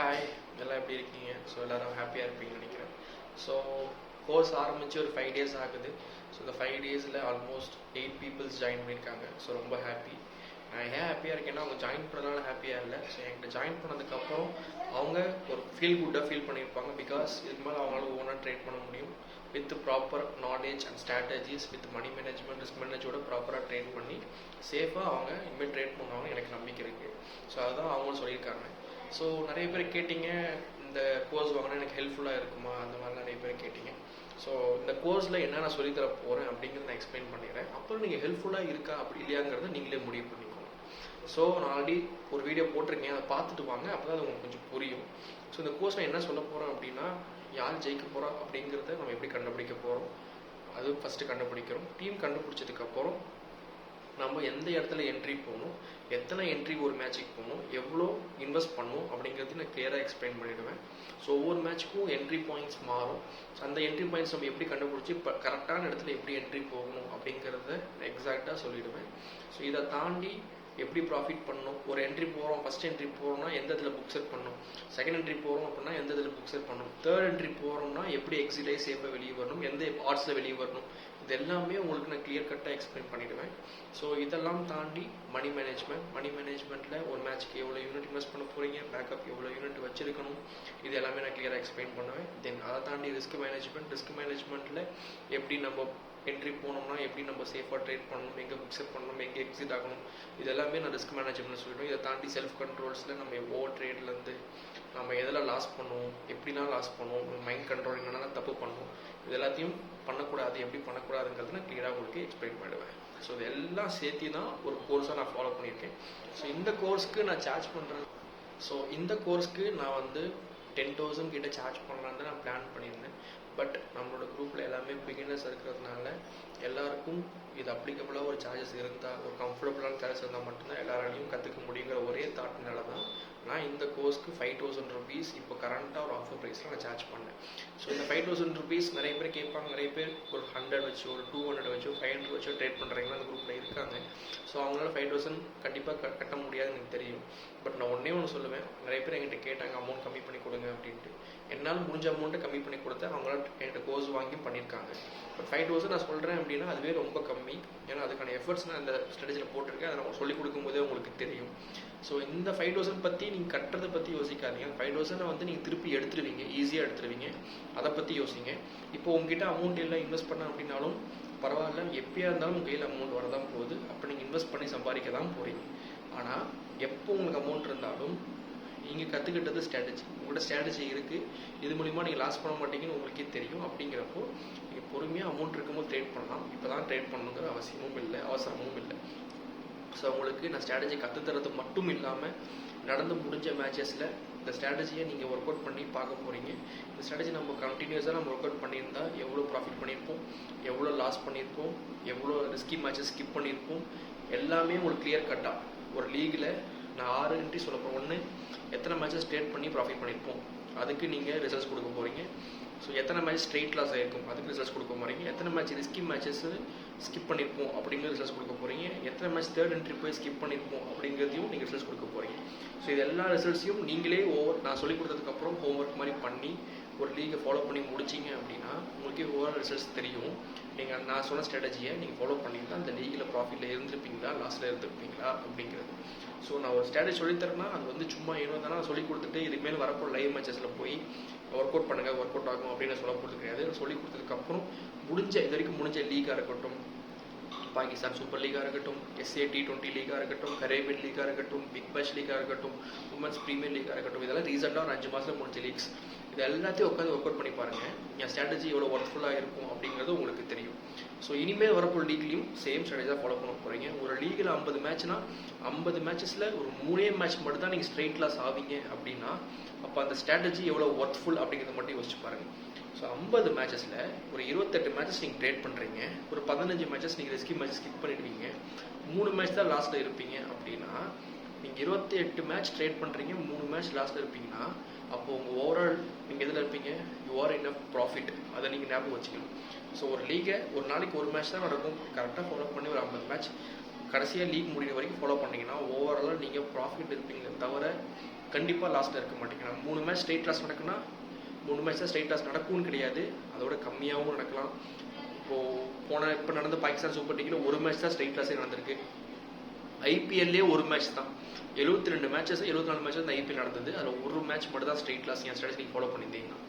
Hi, எல்லாம் எப்படி இருக்கீங்க? ஸோ எல்லோரும் ஹாப்பியாக இருப்பீங்கன்னு நினைக்கிறேன். ஸோ கோர்ஸ் ஆரம்பித்து ஒரு 5 days ஆகுது. ஸோ இந்த 5 daysல ஆல்மோஸ்ட் 8 பீப்புள்ஸ் ஜாயின் பண்ணியிருக்காங்க. ஸோ ரொம்ப ஹாப்பி. நான் ஏன் ஹாப்பியாக இருக்கேன்னா அவங்க ஜாயின் பண்ணனால ஹாப்பியாக இல்லை. ஸோ என்கிட்ட ஜாயின் பண்ணதுக்கப்புறம் அவங்க ஒரு குட்டாக ஃபீல் பண்ணியிருப்பாங்க. பிகாஸ் இதுக்கு மேலே அவங்களால ஓனாக ட்ரேட் பண்ண முடியும் with proper knowledge and strategies with money management risk மேனேஜோட ப்ராப்பராக ட்ரேட் பண்ணி சேஃபாக அவங்க இனிமேல் ட்ரேட் பண்ணுவாங்க எனக்கு நம்பிக்கை இருக்குது. ஸோ அதுதான் அவங்களும் சொல்லியிருக்காங்க. ஸோ நிறைய பேர் கேட்டிங்க, இந்த கோர்ஸ் வாங்கினா எனக்கு ஹெல்ப்ஃபுல்லாக இருக்குமா, அந்த மாதிரி நிறைய பேர் கேட்டிங்க. ஸோ இந்த கோர்ஸில் என்ன நான் சொல்லித்தர போகிறேன் அப்படிங்கிறத நான் எக்ஸ்பிளைன் பண்ணிடுறேன். அப்புறம் நீங்கள் ஹெல்ப்ஃபுல்லாக இருக்கா அப்படி இல்லையாங்கிறத நீங்களே முடிவு பண்ணிக்கோங்க. ஸோ நான் ஆல்ரெடி ஒரு வீடியோ போட்டிருக்கேன், அதை பார்த்துட்டு வாங்க, அப்போ தான் அது உங்களுக்கு கொஞ்சம் புரியும். ஸோ இந்த கோர்ஸில் என்ன சொல்ல போகிறோம் அப்படின்னா, யார் ஜெயிக்க போகிறா அப்படிங்கிறத நம்ம எப்படி கண்டுபிடிக்க போகிறோம், அது ஃபஸ்ட்டு கண்டுபிடிக்கிறோம். டீம் கண்டுபிடிச்சதுக்கப்புறம் நம்ம எந்த இடத்துல என்ட்ரி போகணும், எத்தனை என்ட்ரி ஒரு மேட்சுக்கு போகணும், எவ்வளோ இன்வெஸ்ட் பண்ணணும் அப்படிங்கிறது நான் கிளியராக எக்ஸ்பிளைன் பண்ணிவிடுவேன். ஸோ ஒவ்வொரு மேட்ச்சுக்கும் என்ட்ரி பாயிண்ட்ஸ் மாறும். அந்த என்ட்ரி பாயிண்ட்ஸ் நம்ம எப்படி கண்டுபிடிச்சி இப்போ கரெக்டான இடத்துல எப்படி என்ட்ரி போகணும் அப்படிங்கிறத எக்ஸாக்டாக சொல்லிவிடுவேன். ஸோ இதை தாண்டி எப்படி ப்ராஃபிட் பண்ணணும், ஒரு என்ட்ரி போகிறோம், ஃபஸ்ட் என்ட்ரி போகிறோம்னா எந்த இதில் புக் செட் பண்ணணும், செகண்ட் என்ட்ரி போகிறோம் அப்படின்னா எந்த இதில் புக் செட் பண்ணணும், தேர்ட் என்ட்ரி போகிறோம்னா எப்படி எக்ஸிட் ஆகி சேஃபாக வெளியே வரணும், எந்த ஆர்ட்ஸில் வெளியே வரணும், இது எல்லாமே உங்களுக்கு நான் கிளியர் கட்டாக எக்ஸ்பிளைன் பண்ணிவிடுவேன். ஸோ இதெல்லாம் தாண்டி மணி மேனேஜ்மெண்ட்டில் ஒரு மேட்ச்க்கு எவ்வளோ யூனிட் இன்வெஸ்ட் பண்ண போகிறீங்க, பேக்கப் எவ்வளோ யூனிட் வச்சிருக்கணும், இது எல்லாமே நான் கிளியராக எக்ஸ்பிளைன் பண்ணுவேன். தென் அதை தாண்டி ரிஸ்க் மேனேஜ்மெண்ட்டில் எப்படி நம்ம என்ட்ரி போனோம்னா எப்படி நம்ம சேஃபாக ட்ரேட் பண்ணணும், எங்கே புக் செட் பண்ணணும், எங்கே எக்ஸிட் ஆகணும், இது எல்லாமே நான் ரிஸ்க் மேனேஜ்மெண்ட் சொல்லிவிடுவேன். இதை தாண்டி செல்ஃப் கண்ட்ரோல்ஸில் நம்ம ஓவர் ட்ரேட்லேருந்து நம்ம எதில் லாஸ் பண்ணுவோம், எப்படிலாம் லாஸ் பண்ணுவோம், மைண்ட் கண்ட்ரோல் என்னென்னா தப்பு பண்ணுவோம், இது எல்லாத்தையும் பண்ணக்கூடாது, எப்படி பண்ணக்கூடாதுங்கிறது நான் கிளியராக உங்களுக்கு எக்ஸ்பிளைன் பண்ணிடுவேன். ஸோ இது எல்லாம் சேர்த்து தான் ஒரு கோர்ஸாக நான் ஃபாலோ பண்ணியிருக்கேன். ஸோ இந்த கோர்ஸ்க்கு நான் சார்ஜ் பண்ணுறது, ஸோ இந்த கோர்ஸ்க்கு நான் வந்து 10,000 கிட்ட சார்ஜ் பண்ணலான்னு நான் பிளான் பண்ணியிருந்தேன். பட் நம்மளோட குரூப்பில் எல்லாமே பிகினர்ஸ் இருக்கிறதுனால எல்லாருக்கும் இது அப்ளிகபிளாக ஒரு சார்ஜஸ் இருந்தால், ஒரு கம்ஃபர்டபுளான சார்ஜஸ் இருந்தால் மட்டும்தான் எல்லாராலையும் கற்றுக்க முடியுங்கிற ஒரே தாட்னால தான் நான் இந்த கோர்ஸ்க்கு 5,000 rupees இப்போ கரண்ட்டாக ஒரு ஆஃபர் ப்ரைஸில் நான் சார்ஜ் பண்ணேன். ஸோ இந்த 5,000 rupees நிறைய பேர் கேட்பாங்க, நிறைய பேர் ஒரு 100 வச்சு, ஒரு 200 வச்சு, 500 வச்சு ட்ரேட் பண்ணுறீங்களா அந்த குரூப்பில் இருக்காங்க. ஸோ அவங்களால 5,000 கண்டிப்பாக கட்ட முடியாதுன்னு எனக்கு தெரியும். பட் நான் ஒன்று சொல்லுவேன், நிறைய பேர் என்கிட்ட கேட்டாங்க அமௌண்ட் கம்மி பண்ணி கொடுங்க அப்படின்ட்டு. என்னால் முடிஞ்ச அமௌண்ட்டை கம்மி பண்ணி கொடுத்து அவங்களால என்கிட்ட கோர்ஸ் வாங்கி பண்ணியிருக்காங்க. பட் 5,000 நான் சொல்கிறேன் அப்படின்னா அதுவே ரொம்ப கம்மி. ஏன்னா அதுக்கான எஃபர்ட்ஸ் நான் இந்த ஸ்ட்ராட்டஜியில் போட்டிருக்கேன், அதை நான் சொல்லிக் கொடுக்கும்போதே உங்களுக்கு தெரியும். ஸோ இந்த 5,000 பற்றி நீங்கள் கட்டுறதை பற்றி யோசிக்காதீங்க. 5,000 வந்து நீங்கள் திருப்பி எடுத்துருவீங்க, ஈஸியாக எடுத்துருவீங்க, அதை பற்றி யோசிங்க. இப்போ உங்ககிட்ட அமௌண்ட் எல்லாம் இன்வெஸ்ட் பண்ண அப்படின்னாலும் பரவாயில்ல, எப்படியா இருந்தாலும் உங்கள் கையில் அமௌண்ட் வரதான் போகுது, அப்போ நீங்கள் இன்வெஸ்ட் பண்ணி சம்பாதிக்க தான் போகிறீங்க. ஆனால் எப்போ உங்களுக்கு அமௌண்ட் இருந்தாலும் நீங்கள் கற்றுக்கிட்டது ஸ்ட்ராட்டஜி, உங்களோட ஸ்ட்ராட்டஜி இருக்குது, இது மூலிமா நீங்கள் லாஸ் பண்ண மாட்டீங்கன்னு உங்களுக்கே தெரியும். அப்படிங்கிறப்போ நீங்கள் பொறுமையாக அமௌண்ட் இருக்கும்போது ட்ரேட் பண்ணலாம். இப்போ தான் ட்ரேட் பண்ணணுங்கிற அவசரமும் இல்லை. ஸோ உங்களுக்கு நான் ஸ்ட்ராட்டஜி கற்றுத்தரது மட்டும் இல்லாமல் நடந்து முடிஞ்ச மேட்சஸில் இந்த ஸ்ட்ராட்டஜியை நீங்கள் ஒர்க் அவுட் பண்ணி பார்க்க போகிறீங்க. இந்த ஸ்ட்ராட்டஜி நம்ம கண்டினியூஸாக நம்ம ஒர்க் அவுட் பண்ணியிருந்தால் எவ்வளோ ப்ராஃபிட் பண்ணியிருப்போம், எவ்வளோ லாஸ் பண்ணியிருப்போம், எவ்வளோ ரிஸ்கி மேட்சஸ் ஸ்கிப் பண்ணியிருப்போம், எல்லாமே உங்களுக்கு கிளியர் கட்டாக ஒரு லீகில் நான் 6 என்ட்ரி சொல்ல போகிறேன். ஒன்று, எத்தனை மேட்சஸ் ட்ரேட் பண்ணி ப்ராஃபிட் பண்ணியிருப்போம், அதுக்கு நீங்கள் ரிசல்ட்ஸ் கொடுக்க போகிறீங்க. ஸோ எத்தனை மேட்ச் ஸ்ட்ரெயிட் லாஸ் ஆகிருக்கும், அதுக்கு ரிசல்ட்ஸ் கொடுக்க போகிறீங்க. எத்தனை மேட்ச் ரிஸ்கி மேட்சஸ் ஸ்கிப் பண்ணியிருப்போம் அப்படிங்கிற ரிசல்ட்ஸ் கொடுக்க போகிறீங்க. எத்தனை மேட்ச் தேர்ட் என்ட்ரி போய் ஸ்கிப் பண்ணியிருப்போம் அப்படிங்கிறதையும் நீங்கள் ரிசல்ட்ஸ் கொடுக்க போகிறீங்க. ஸோ இது எல்லா ரிசல்ட்ஸையும் நீங்களே நான் சொல்லிக் கொடுத்ததுக்கப்புறம் ஹோம்ஒர்க் மாதிரி பண்ணி ஒரு லீகை ஃபாலோ பண்ணி முடிச்சிங்க அப்படின்னா உங்களுக்கே ஓவரால் ரிசல்ட்ஸ் தெரியும். நீங்கள் நான் சொன்ன ஸ்ட்ராட்டஜியை நீங்கள் ஃபாலோ பண்ணியிருந்தா அந்த லீகில் ப்ராஃபிட்டில் இருந்திருப்பீங்களா, லாஸில் இருந்திருப்பீங்களா அப்படிங்கிறது. ஸோ நான் ஒரு ஸ்ட்ராட்டஜி சொல்லித்தரேன்னா அது வந்து சும்மா ஏனோ தானே சொல்லி கொடுத்துட்டு இதுக்கு மேலே வரப்போ லைவ் மேட்சஸில் போய் ஒர்க் அவுட் பண்ணுங்கள், ஒர்க் அவுட் ஆகும் அப்படின்னு சொல்ல போகிறது கிடையாது. சொல்லி கொடுத்ததுக்கப்புறம் இது வரைக்கும் முடிஞ்ச லீகாக இருக்கட்டும், பாகிஸ்தான் சூப்பர் லீகாக இருக்கட்டும், SA T20 லீகாக இருக்கட்டும், கரேபியன் லீகாக இருக்கட்டும், பிக் பேஷ் லீகாக இருக்கட்டும், உமன்ஸ் ப்ரீமியர் லீகாக இருக்கட்டும், இதெல்லாம் ரீசெண்டாக ஒரு 5 மாதம் முடிஞ்ச லீக்ஸ். இது எல்லாத்தையும் உட்காந்து ஒர்க் அவுட் பண்ணி பாருங்கள், என் ஸ்ட்ராட்டஜி எவ்வளோ ஒர்க்ஃபுல்லாக இருக்கும் அப்படிங்கிறது உங்களுக்கு தெரியும். ஸோ இனிமேல் வரப்போ லீக்லையும் சேம் ஸ்ட்ராட்டஜியாக ஃபாலோ பண்ண போகிறீங்க. ஒரு லீகில் 50 மேட்ச்னா 50 மேட்சஸில் ஒரு 3 மேட்ச் மட்டும் தான் நீங்கள் ஸ்ட்ரெயிட் லாஸ் ஆவீங்க அப்படின்னா அப்போ அந்த ஸ்ட்ராட்டஜி எவ்வளோ ஒர்க்ஃபுல் அப்படிங்கிறத மட்டும் யோசிச்சு பாருங்கள். ஸோ 50 மேட்சஸில் ஒரு 28 மேட்சஸ் நீங்கள் ட்ரேட் பண்ணுறீங்க, ஒரு 15 மேட்சஸ் நீங்கள் ரிஸ்கி மேட்சஸ் ஸ்கிப் பண்ணிடுவீங்க, 3 மேட்ச் தான் லாஸ்ட்டில் இருப்பீங்க அப்படின்னா நீங்கள் 28 மேட்ச் ட்ரேட் பண்ணுறீங்க, 3 மேட்ச் லாஸ்ட்டில் இருப்பீங்கன்னா அப்போது உங்கள் ஓவரால் நீங்கள் எதில் இருப்பீங்க, you are in a profit. அதை நீங்கள் ஞாபகம் வச்சுக்கணும். ஸோ ஒரு லீகை ஒரு நாளைக்கு ஒரு மேட்ச் தான் நடக்கும், கரெக்டாக ஃபாலோ பண்ணி ஒரு 50 மேட்ச் கடைசியாக லீக் முடிகிற வரைக்கும் ஃபாலோ பண்ணிங்கன்னா ஓவராலாக நீங்கள் ப்ராஃபிட் இருப்பீங்களே தவிர கண்டிப்பாக லாஸ்ட்டில் இருக்க மாட்டீங்க. நான் 3 மேட்ச் ஸ்ட்ரெயிட் லாஸ் நடக்குன்னா 3 மேட்ச் தான் ஸ்ட்ரெயிட் லாஸ் நடக்கும்னு கிடையாது, அதோட கம்மியாகவும் நடக்கலாம். இப்போ நடந்த பாகிஸ்தான் சூப்பர் லீக்கில் ஒரு மேட்ச் தான் ஸ்ட்ரெயிட் லாஸே நடந்திருக்கு. ஐபிஎல்லே ஒரு மேட்ச் தான், 72 மேட்சஸ் 74 மேட்சஸ் இந்த ஐபிஎல் நடந்தது, அதில் ஒரு மேட்ச் மட்டும் தான் ஸ்ட்ரெயிட் லாஸ். என் ஸ்ட்ராட்டஜி ஃபாலோ பண்ணியிருந்தீங்கன்னா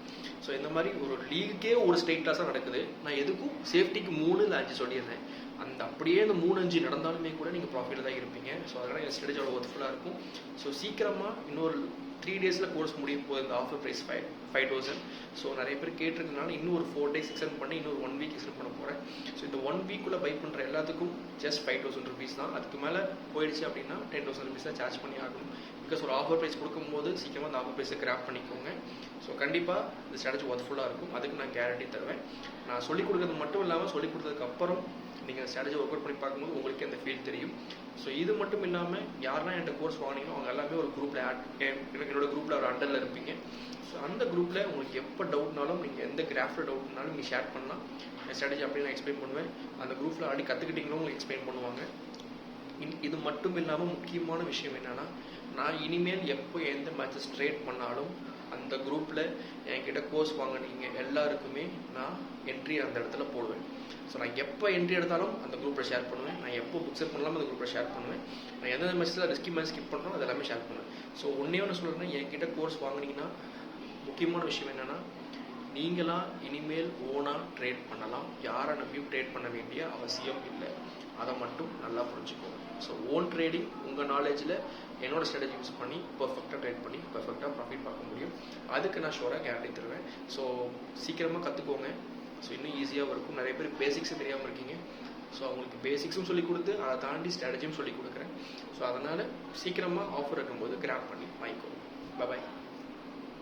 ஸோ இந்த மாதிரி ஒரு லீக்குக்கே ஒரு ஸ்ட்ரெயிட் லாஸாக நடக்குது. நான் எதுக்கும் சேஃப்டிக்கு 3 இல்லை 5 சொல்லியிருந்தேன். அந்த அப்படியே அந்த 3-5 நடந்தாலுமே கூட நீங்கள் ப்ராஃபிட்டில் தான் இருப்பீங்க. ஸோ அதனால் என் ஸ்ட்ராட்டஜி அவ்வளோ ஒர்த்ஃபுல்லாக இருக்கும். ஸோ சீக்கிரமாக இன்னொரு 3 டேஸில் கோர்ஸ் முடியும் போது இந்த ஆஃபர் ப்ரைஸ் 5,000. ஸோ நிறைய பேர் கேட்டிருக்கனால இன்னும் ஒரு 4 days எக்ஸ்டெண்ட் பண்ணி இன்னொரு 1 week எக்ஸ்டெண்ட் பண்ண போகிறேன். ஸோ இந்த 1 weekக்குள்ளே பை பண்ணுற எல்லாத்துக்கும் ஜஸ்ட் 5,000 rupees தான். அதுக்கு மேலே போயிடுச்சு அப்படின்னா 10,000 rupees தான் சார்ஜ் பண்ணி ஆகணும். பிகாஸ் ஒரு ஆஃபர் ப்ரைஸ் கொடுக்கும்போது சீக்கிரமாக அந்த ஆஃபர் ப்ரைஸை கிராப் பண்ணிக்கோங்க. ஸோ கண்டிப்பாக இந்த ஸ்ட்ராட்டஜி ஒர்த்ஃபுல்லாக இருக்கும், அதுக்கு நான் கேரண்டி தருவேன். நான் சொல்லிக் கொடுக்குறது மட்டும் இல்லாமல் சொல்லிக் கொடுத்ததுக்கப்புறம் நீங்கள் ஸ்ட்ராட்டஜி ஒர்க் அவுட் பண்ணி பார்க்கும்போது உங்களுக்கு அந்த ஃபீல் தெரியும். ஸோ இது மட்டும் இல்லாமல் யாரெல்லாம் என்கிட்ட கோர்ஸ் வாங்கினீங்களோ அவங்க எல்லாமே ஒரு குரூப்பில் என்னோட குரூப்பில் ஒரு அண்டரில் இருப்பீங்க. ஸோ அந்த குரூப்பில் உங்களுக்கு எப்போ டவுட்னாலும் நீங்கள் எந்த கிராஃபில் டவுட்னாலும் நீங்கள் ஷேர் பண்ணலாம். என் ஸ்ட்ராட்டஜி அப்படி நான் எக்ஸ்பிளைன் பண்ணுவேன். அந்த குரூப்பில் ஆடி கற்றுக்கிட்டீங்களும் உங்களுக்கு எக்ஸ்பிளைன் பண்ணுவாங்க. இது மட்டும் இல்லாமல் முக்கியமான விஷயம் என்னென்னா, நான் இனிமேல் எப்போ எந்த மேட்சஸ் ட்ரேட் பண்ணாலும் அந்த குரூப்பில் என்கிட்ட கோர்ஸ் வாங்கினீங்க எல்லாருக்குமே நான் என்ட்ரி அந்த இடத்துல போடுவேன். ஸோ நான் எப்போ என்ட்ரி எடுத்தாலும் அந்த குரூப்பில் ஷேர் பண்ணுவேன். நான் எப்போ புக்ஸ் பண்ணலாமல் அந்த குரூப்பில் ஷேர் பண்ணுவேன். நான் எந்தெந்த மேட்ச்சில் ரிஸ்கி மேட்ச் ஸ்கிப் பண்ணுறோம் அது எல்லாமே ஷேர் பண்ணுவேன். ஸோ ஒன்று சொல்கிறேன்னா, என்கிட்ட கோர்ஸ் வாங்கினீங்கன்னா முக்கியமான விஷயம் என்னென்னா, நீங்களாம் இனிமேல் ஓனாக ட்ரேட் பண்ணலாம். யாரை நம்பியும் ட்ரேட் பண்ண வேண்டிய அவசியம் இல்லை. அதை மட்டும் நல்லா புரிஞ்சுக்கோங்க. ஸோ ஓன் ட்ரேடிங் உங்கள் நாலேஜில் என்னோட ஸ்ட்ராட்டஜி யூஸ் பண்ணி பர்ஃபெக்டாக ட்ரேட் பண்ணி பர்ஃபெக்டாக ப்ராஃபிட் பார்க்க முடியும். அதுக்கு நான் ஷோராக கேரண்டி தருவேன். ஸோ சீக்கிரமாக கற்றுக்கோங்க. ஸோ இன்னும் ஈஸியாக இருக்கும். நிறைய பேர் பேசிக்ஸும் தெரியாமல் இருக்கீங்க. ஸோ அவங்களுக்கு பேசிக்ஸும் சொல்லிக் கொடுத்து அதை தாண்டி ஸ்ட்ராட்டஜியும் சொல்லிக் கொடுக்குறேன். ஸோ அதனால் சீக்கிரமாக ஆஃபர் இருக்கும்போது கிராப் பண்ணி வாங்கிக்கோங்க.